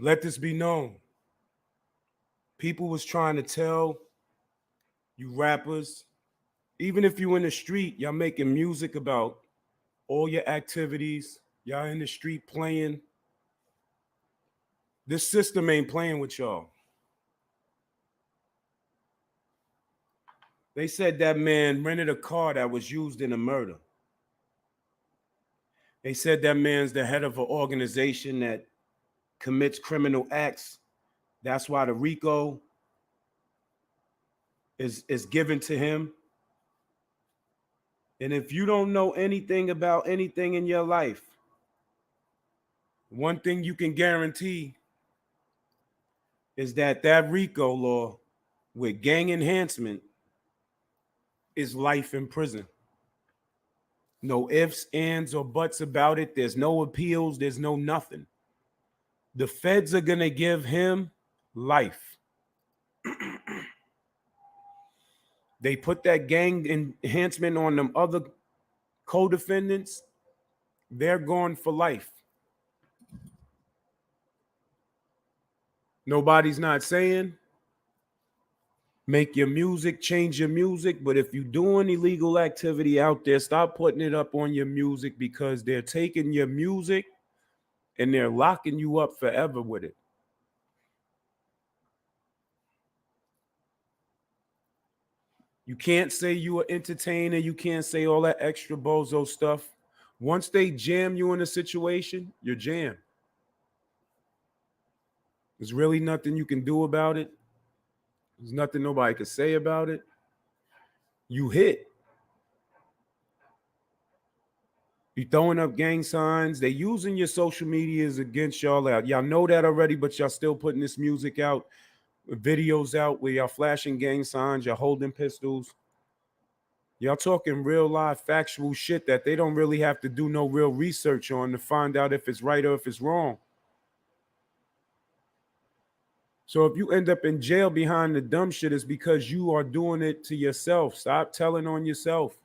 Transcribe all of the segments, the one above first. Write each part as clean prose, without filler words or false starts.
Let this be known. People was trying to tell you rappers, even if you in the street, y'all making music about all your activities, y'all in the street playing. This system ain't playing with y'all. They said that man rented a car that was used in a murder. They said that man's the head of an organization that commits criminal acts. That's why the Rico is given to him. And if you don't know anything about anything in your life, one thing you can guarantee is that that Rico law with gang enhancement is life in prison. No ifs, ands, or buts about it. There's no appeals. There's no nothing. The feds are going to give him life. They put that gang enhancement on them other co-defendants. They're gone for life. Nobody's not saying make your music, change your music. But if you're doing illegal activity out there, stop putting it up on your music, because they're taking your music and they're locking you up forever with it. You can't say you an entertainer. You can't say all that extra bozo stuff. Once they jam you in a situation, you're jammed. There's really nothing you can do about it. There's nothing nobody could say about it. You hit. You throwing up gang signs. They using your social medias against y'all out. Y'all know that already, but y'all still putting this music out, videos out where y'all flashing gang signs, y'all holding pistols. Y'all talking real live factual shit that they don't really have to do no real research on to find out if it's right or if it's wrong. So if you end up in jail behind the dumb shit, it's because you are doing it to yourself. Stop telling on yourself.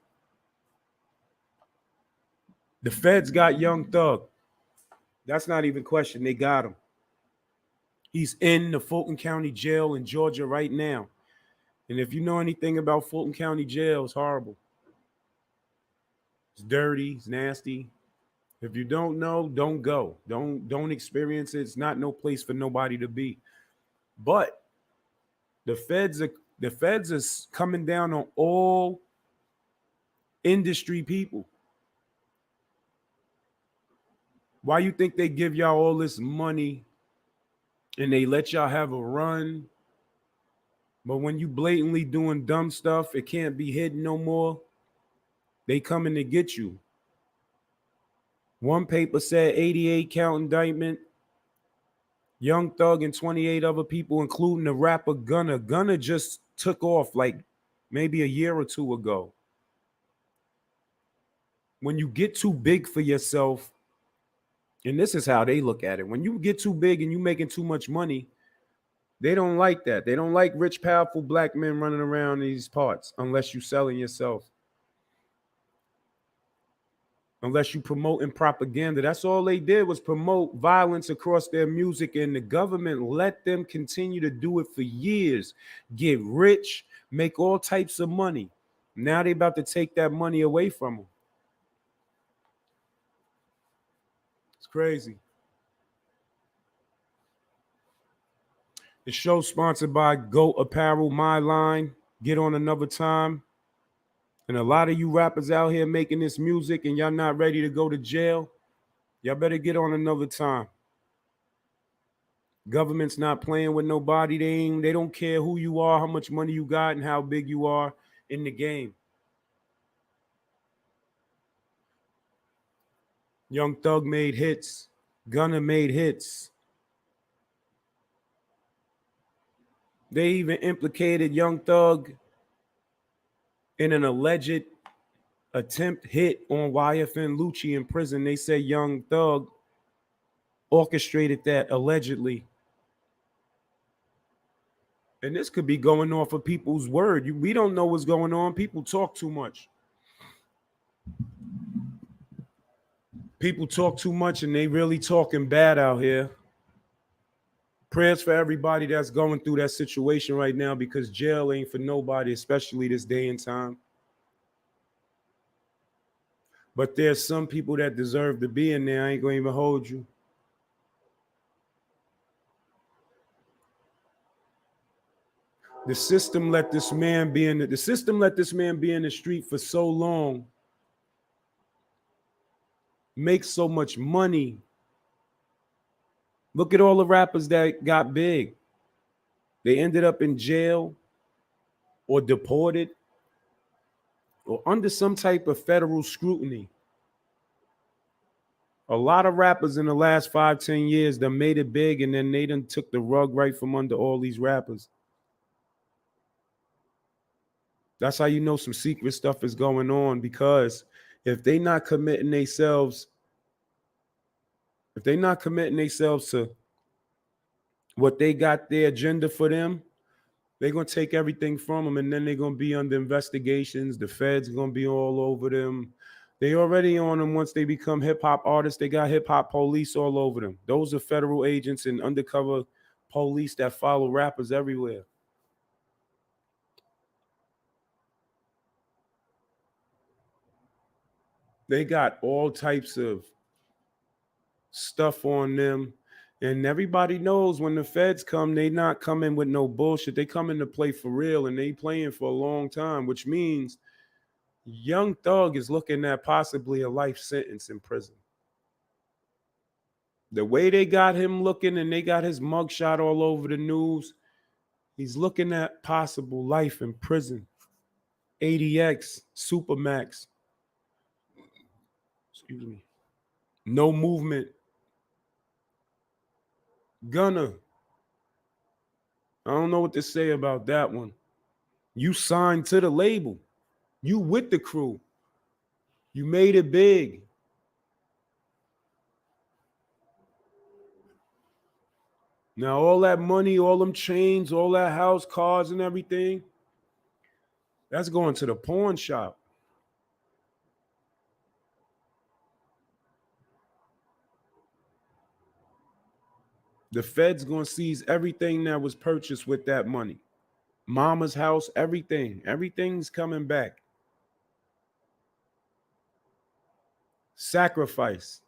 The feds got Young Thug. That's not even a question. They got him. He's in the Fulton County Jail in Georgia right now. And if you know anything about Fulton County Jail, it's horrible. It's dirty. It's nasty. If you don't know, don't go. Don't experience it. It's not no place for nobody to be. But the feds are coming down on all industry people. Why you think they give y'all all this money and they let y'all have a run? But when you blatantly doing dumb stuff, it can't be hidden no more. They coming to get you. One paper said 88 count indictment. Young Thug and 28 other people, including the rapper Gunna. Gunna just took off like maybe a year or two ago. When you get too big for yourself, and this is how they look at it. When you get too big and you making too much money, they don't like that. They don't like rich, powerful black men running around these parts unless you selling yourself. Unless you promoting propaganda. That's all they did was promote violence across their music, and the government let them continue to do it for years. Get rich, make all types of money. Now they about to take that money away from them. It's crazy. The show sponsored by Goat Apparel, My Line. Get on another time. And a lot of you rappers out here making this music and y'all not ready to go to jail, y'all better get on another time. Government's not playing with nobody. They don't care who you are, how much money you got, and how big you are in the game. Young Thug made hits. Gunna made hits. They even implicated Young Thug in an alleged attempt hit on YFN Lucci in prison. They say Young Thug orchestrated that allegedly. And this could be going off of people's word. We don't know what's going on. People talk too much. People talk too much and they really talking bad out here. Prayers for everybody that's going through that situation right now, because jail ain't for nobody, especially this day and time. But there's some people that deserve to be in there. I ain't gonna even hold you. The system let this man be in the street for so long, makes so much money. Look at all the rappers that got big. They ended up in jail or deported or under some type of federal scrutiny. A lot of rappers in the last 5-10 years that made it big, and then they done took the rug right from under all these rappers. That's how you know some secret stuff is going on, because if they not committing themselves, to what they got their agenda for them, they're gonna take everything from them, and then they're gonna be under investigations. The feds are gonna be all over them. They already on them. Once they become hip hop artists, they got hip hop police all over them. Those are federal agents and undercover police that follow rappers everywhere. They got all types of stuff on them. And everybody knows when the feds come, they not coming with no bullshit. They come in to play for real, and they playing for a long time, which means Young Thug is looking at possibly a life sentence in prison. The way they got him looking, and they got his mugshot all over the news, he's looking at possible life in prison. ADX, Supermax. Excuse me. No movement. Gunna. I don't know what to say about that one. You signed to the label. You with the crew. You made it big. Now all that money, all them chains, all that house, cars and everything, that's going to the pawn shop. The Fed's going to seize everything that was purchased with that money. Mama's house, everything. Everything's coming back. Sacrifice.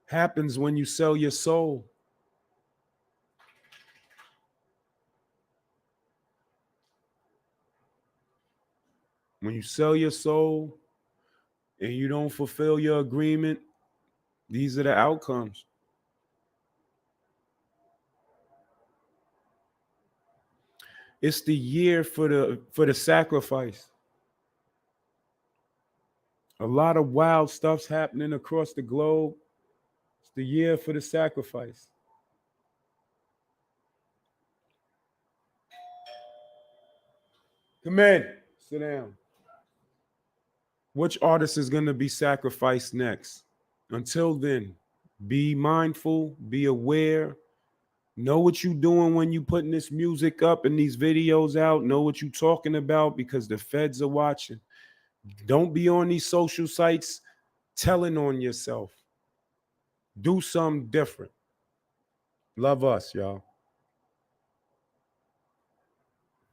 Happens when you sell your soul. When you sell your soul and you don't fulfill your agreement, these are the outcomes. It's the year for the sacrifice. A lot of wild stuff's happening across the globe. It's the year for the sacrifice. Come in. Sit down. Which artist is going to be sacrificed next? Until then, be mindful, be aware, know what you're doing when you putting this music up and these videos out. Know what you're talking about, because the feds are watching. Don't be on these social sites telling on yourself. Do something different. Love us, y'all.